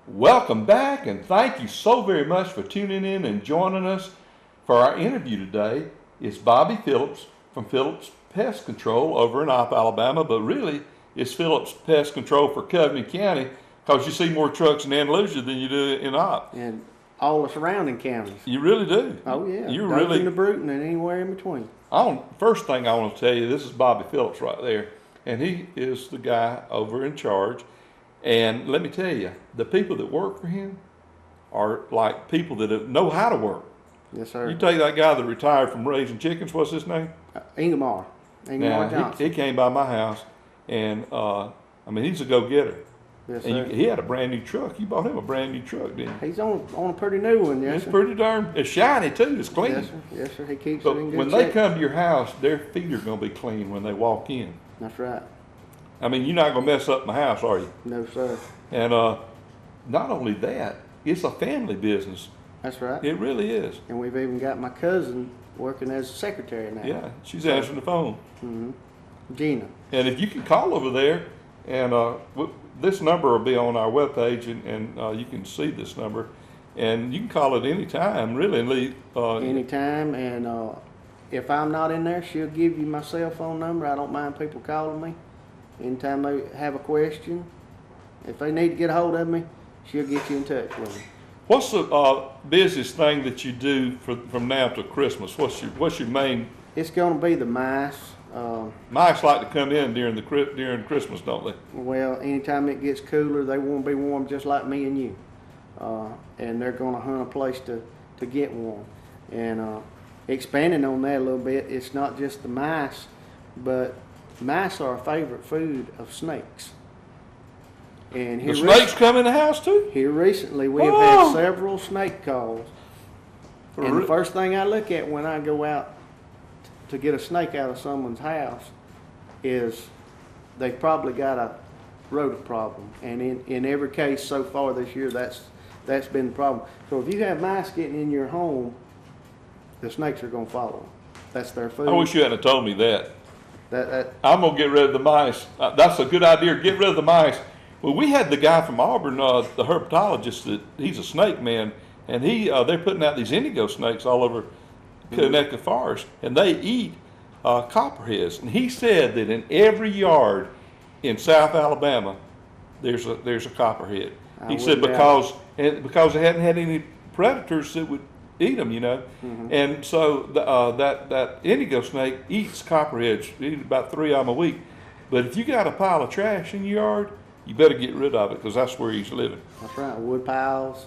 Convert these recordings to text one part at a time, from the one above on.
Welcome back, and thank you so very much for tuning in and joining us for our interview today. It's Bobby Phillips from Phillips Pest Control over in Opp, Alabama, but really it's Phillips Pest Control for Covington County because you see more trucks in Andalusia than you do in Opp. And all the surrounding counties. You really do. Oh yeah, You Dothan really. to Bruton and anywhere in between. First thing I want to tell you, this is Bobby Phillips right there, and he is the guy over in charge. And let me tell you, the people that work for him are like people that know how to work. Yes, sir. You take that guy that retired from raising chickens, what's his name? Ingemar Johnson. He came by my house, and he's a go-getter. Yes, sir. And he had a brand new truck. You bought him a brand new truck, didn't you? He's on a pretty new one, yes, It's sir. pretty darn, it's shiny too, it's clean. Yes, sir. Yes, sir. He keeps But it in good when shape. they come to your house, their feet are going to be clean when they walk in. That's right. I mean, you're not going to mess up my house, are you? No, sir. And not only that, it's a family business. That's right. It really is. And we've even got my cousin working as a secretary now. Yeah, she's answering the phone. Mm-hmm. Gina. And if you can call over there, and this number will be on our webpage, and you can see this number, and you can call it any time, really, and leave. Anytime, and if I'm not in there, she'll give you my cell phone number. I don't mind people calling me. Anytime they have a question, if they need to get a hold of me, she'll get you in touch with me. What's the busiest thing that you do from now to Christmas? What's your main? It's going to be the mice. Mice like to come in during Christmas, don't they? Well, anytime it gets cooler, they want to be warm just like me and you. And they're going to hunt a place to get warm. And expanding on that a little bit, it's not just the mice, but mice are a favorite food of snakes. And The snakes come in the house too? Here recently, we have had several snake calls. And the first thing I look at when I go out to get a snake out of someone's house is they've probably got a rodent problem. And in every case so far this year, that's been the problem. So if you have mice getting in your home, the snakes are going to follow them. That's their food. I wish you hadn't told me that. I'm going to get rid of the mice. That's a good idea. Get rid of the mice. Well, we had the guy from Auburn, the herpetologist, he's a snake man, and they're putting out these indigo snakes all over Connecticut Forest, and they eat copperheads. And he said that in every yard in South Alabama, there's a copperhead. He said because they hadn't had any predators that would eat them, Mm-hmm. And so that indigo snake eats copperheads. He eats about 3 of them a week. But if you got a pile of trash in your yard, you better get rid of it because that's where he's living. That's right. Wood piles.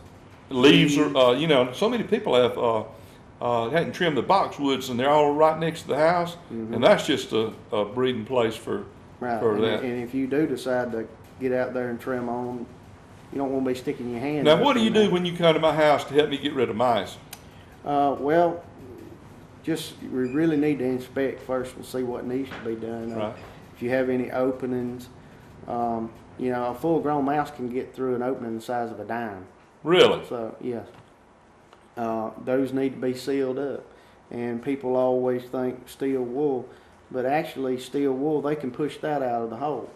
Leaves are, so many people hadn't trimmed the boxwoods and they're all right next to the house, Mm-hmm. and that's just a breeding place for Right. that. And if you do decide to get out there and trim on them, you don't want to be sticking your hand. Now, what do you do when you come to my house to help me get rid of mice? Well, we really need to inspect first and see what needs to be done. Right. If you have any openings, a full-grown mouse can get through an opening the size of a dime. Really? So, yes. Those need to be sealed up. And people always think steel wool, but actually steel wool, they can push that out of the hole.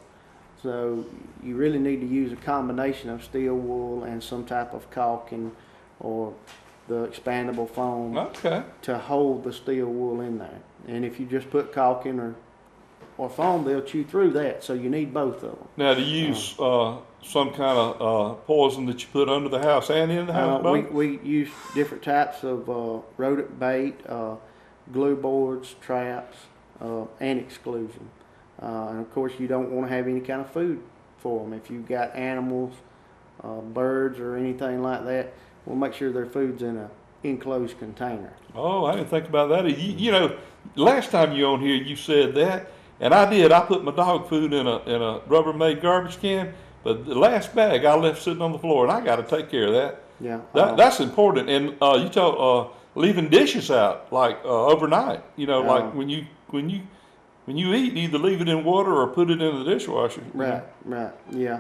So you really need to use a combination of steel wool and some type of caulking or the expandable foam to hold the steel wool in there. And if you just put caulking or foam, they'll chew through that. So you need both of them. Now, do you use some kind of poison that you put under the house and in the house? We use different types of rodent bait, glue boards, traps, and exclusion. And of course, you don't want to have any kind of food for them. If you've got animals, birds, or anything like that, we'll make sure their food's in an enclosed container. Oh, I didn't think about that. Last time you were on here, you said that, and I did. I put my dog food in a Rubbermaid garbage can, but the last bag I left sitting on the floor, and I got to take care of that. Yeah, that's important. And you told leaving dishes out like overnight. Like when you eat, either leave it in water or put it in the dishwasher. Right, yeah.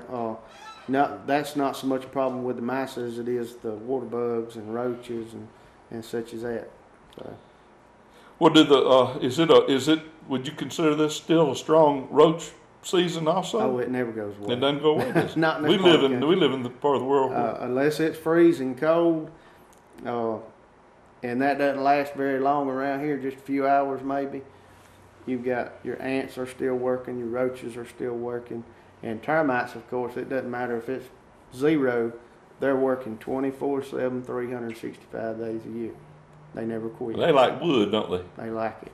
No, that's not so much a problem with the mice as it is the water bugs and roaches and such as that. So. Well, would you consider this still a strong roach season also? Oh, it never goes away. It doesn't go away. Does it? Not in we this part live of in the we live in the part of the world. unless it's freezing cold, and that doesn't last very long around here, just a few hours maybe. You've got your ants are still working, your roaches are still working, and termites, of course, it doesn't matter if it's 0, they're working 24/7, 365 days a year. They never quit. They like wood, don't they? They like it.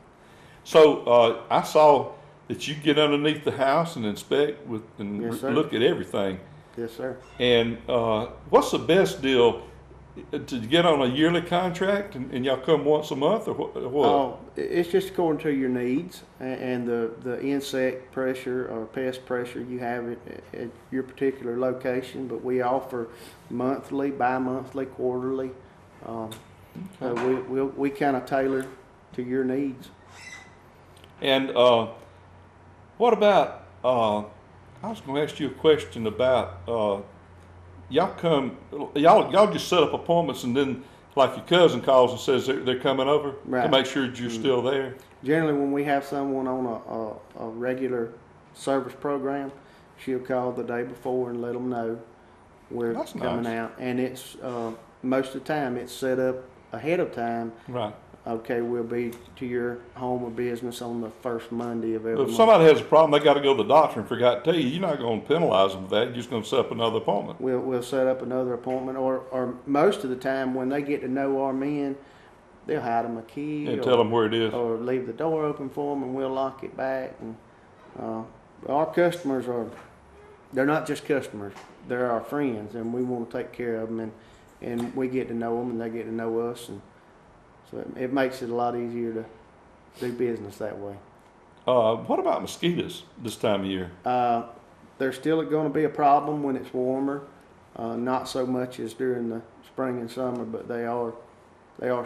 So I saw that you get underneath the house and inspect and Yes, sir. look at everything. Yes, sir. And what's the best deal? To get on a yearly contract and y'all come once a month or what? It's just according to your needs and the insect pressure or pest pressure you have at your particular location. But we offer monthly, bi-monthly, quarterly. So we kind of tailor to your needs. And what about? I was going to ask you a question about. Y'all just set up appointments and then like your cousin calls and says they're coming over Right. to make sure that you're still there. Generally, when we have someone on a regular service program, she'll call the day before and let them know we're That's coming nice. out. And it's most of the time it's set up ahead of time. Right. Okay, we'll be to your home or business on the first Monday of every If month. somebody has a problem, they got to go to the doctor and forgot to tell you. You're not going to penalize them for that. You're just going to set up another appointment. We'll set up another appointment, or most of the time when they get to know our men, they'll hide them a key And tell them where it is. or leave the door open for them, and we'll lock it back. And our customers they're not just customers; they're our friends, and we want to take care of them, and we get to know them, and they get to know us, and so it makes it a lot easier to do business that way. What about mosquitoes this time of year? They're still going to be a problem when it's warmer, not so much as during the spring and summer, but they are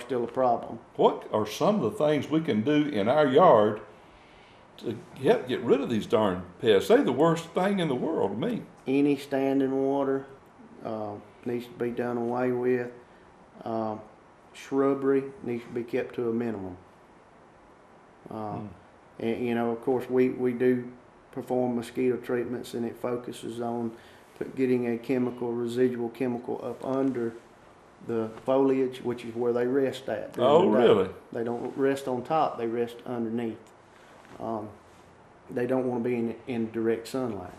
still a problem. What are some of the things we can do in our yard to help get rid of these darn pests? They're the worst thing in the world to me. Any standing water needs to be done away with. Shrubbery needs to be kept to a minimum. And of course, we do perform mosquito treatments, and it focuses on getting a residual chemical up under the foliage, which is where they rest at. Oh, really? They don't rest on top; they rest underneath. They don't want to be in direct sunlight.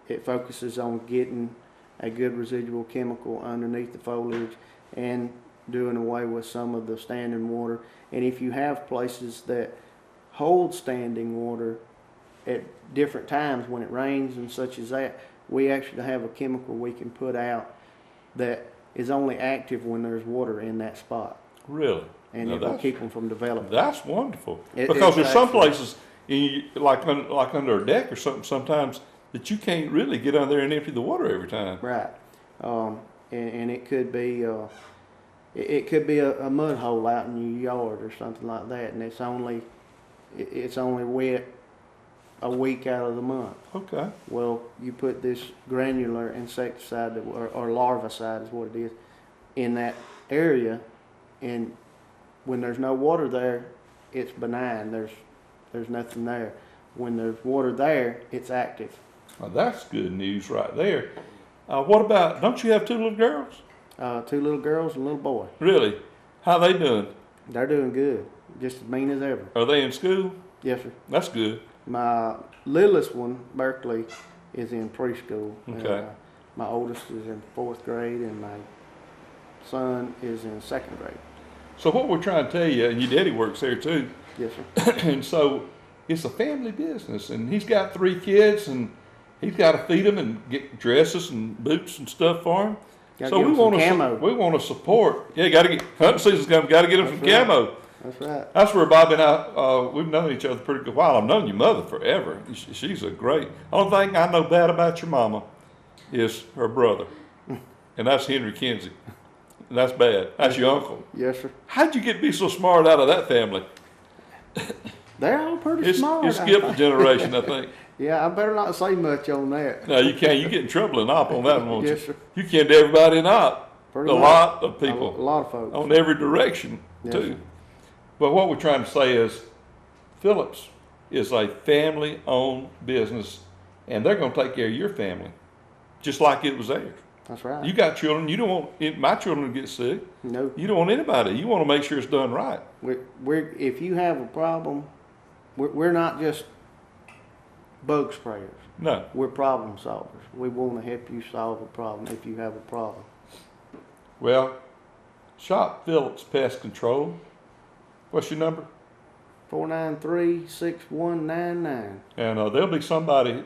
It focuses on getting a good residual chemical underneath the foliage and doing away with some of the standing water. And if you have places that hold standing water at different times when it rains and such as that, we actually have a chemical we can put out that is only active when there's water in that spot. Really? And Now it will keep them from developing. That's wonderful. It- Because there's some actually- places, like under a deck or something, sometimes that you can't really get under there and empty the water every time. Right. And it could be a mud hole out in your yard or something like that, and it's only wet a week out of the month. Okay. Well, you put this granular insecticide or larvicide is what it is in that area, and when there's no water there, it's benign. There's nothing there. When there's water there, it's active. Well, that's good news right there. What about, don't you have two little girls? 2 little girls and a little boy. Really? How they doing? They're doing good, just as mean as ever. Are they in school? Yes, sir. That's good. My littlest one, Berkeley, is in preschool. Okay. My oldest is in 4th grade, and my son is in 2nd grade. So what we're trying to tell you, and your daddy works there too, Yes, sir. and so it's a family business, and he's got 3 kids, and he's got to feed them and get dresses and boots and stuff for them. Gotta So give we 'em some want to camo. we want to support. Yeah, got to get hunting season's coming. Got to get them some That's right. camo. That's right. That's where Bobby and I we've known each other pretty good while. I've known your mother forever. She's a great. Only thing I know bad about your mama is her brother, and that's Henry Kinsey. And that's bad. That's your uncle. Yes, sir. How'd you get to be so smart out of that family? They're all pretty It's smart. skipped a generation, I think. Yeah, I better not say much on that. No, you can't. You get in trouble in op on that one, won't Yes, you? sir. You can't do everybody in op. Pretty A much. lot of A people lot of folks. on every direction Yes, too. sir. But what we're trying to say is, Phillips, is a family-owned business, and they're going to take care of your family, just like it was theirs. That's right. You got children. You don't want my children to get sick. No. You don't want anybody. You want to make sure it's done right. If you have a problem, we're not just bug sprayers. No. We're problem solvers. We want to help you solve a problem if you have a problem. Well, shop Phillips Pest Control. What's your number? 493-6199. And there'll be somebody.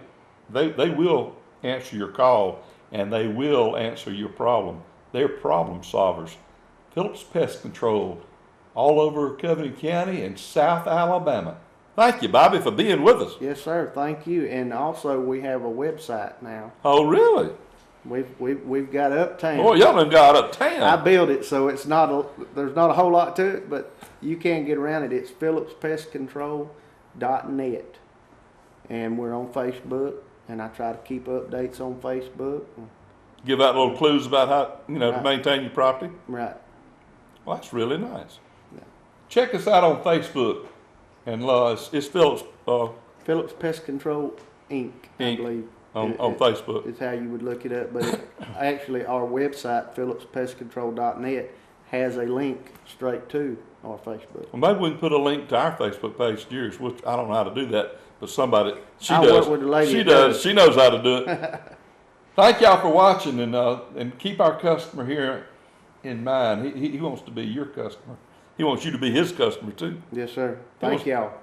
They will answer your call, and they will answer your problem. They're problem solvers. Phillips Pest Control, all over Covington County and South Alabama. Thank you, Bobby, for being with us. Yes, sir. Thank you. And also, we have a website now. Oh, really? We've got Uptown. Boy, y'all done got uptown. I built it, so it's there's not a whole lot to it, but you can get around it. It's phillipspestcontrol.net, and we're on Facebook. And I try to keep updates on Facebook. Give out little clues about how to maintain your property. Right. Well, that's really nice. Yeah. Check us out on Facebook, and it's Phillips. Phillips Pest Control Inc. I believe. On Facebook. Is how you would look it up, but actually our website, phillipspestcontrol.net, has a link straight to our Facebook. Well, maybe we can put a link to our Facebook page to yours, which I don't know how to do that, but somebody, she I'll does. work with the lady She that does. does. She knows how to do it. Thank y'all for watching, and keep our customer here in mind. He wants to be your customer. He wants you to be his customer too. Yes, sir. Thank y'all.